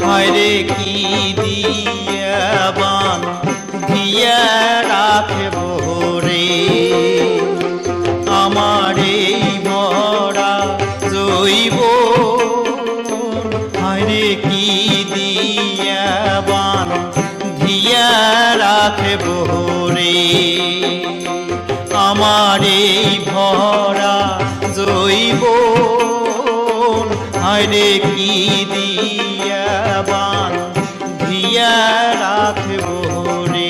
হায়রে কি দিয়া বান দিয়া রাখব রে আমার এই ভরা জৈব হায়রে কি দিয়া বান দিয়া রাখব রে আমার এই ভরা জৈব হায়রে কি দিয়া বান দিয়া রাখব রে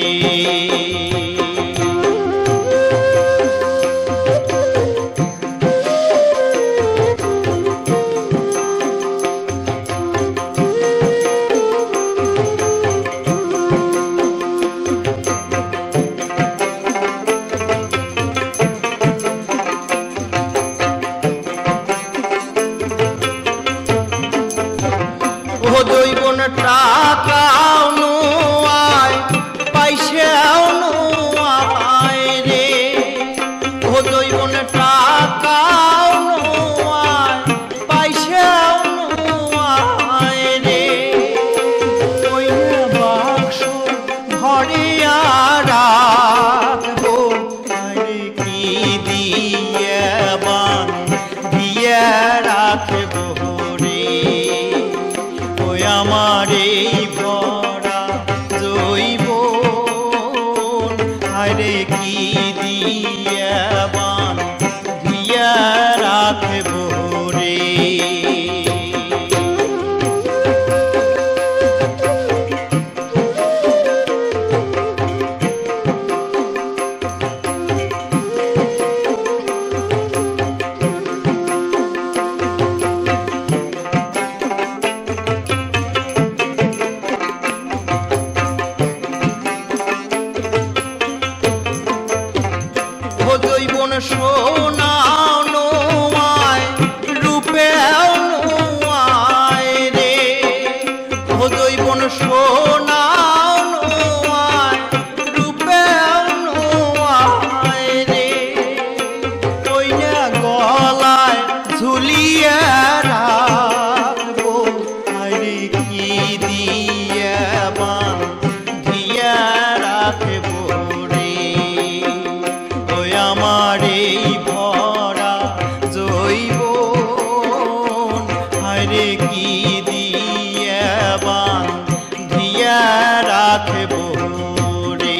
দৈবন টাকাও নোয়ায় পয়সাও নোয়ায় রে ও দৈবন টাকাও নোয়ায় পয়সাও নোয়ায় রে ওই বাক্স ভরিয়া রাখবো আরে কি দিয়ে বান দিয়া রাখবো আমার এই ভরা জৈব হায়রে কি দিয়া বান দিয়া রাখব রে দৈবন সোনাও নোয়ায় রূপেও নোয়ায় রে ও দৈবন সোনাও নোয়ায় রূপেও নোয়ায় রে ওই না গলায় ঝুলিয়া রাখবো আরে কি দিয়া বান দিয়া রাখবো আমার এই ভরা জৈব হায়রে কি দিয়া বান দিয়া রাখব রে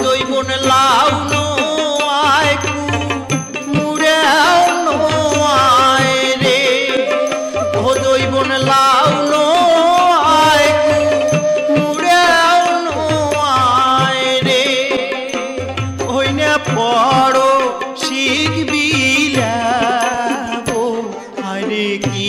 দৈবন লাউ নোয়ায় মুড়াও নোয়ায় রে ও দৈবন লাউ নোয়ায় মুড়াও নোয়ায় রে ওই না পড়ো শিখবি আরে কি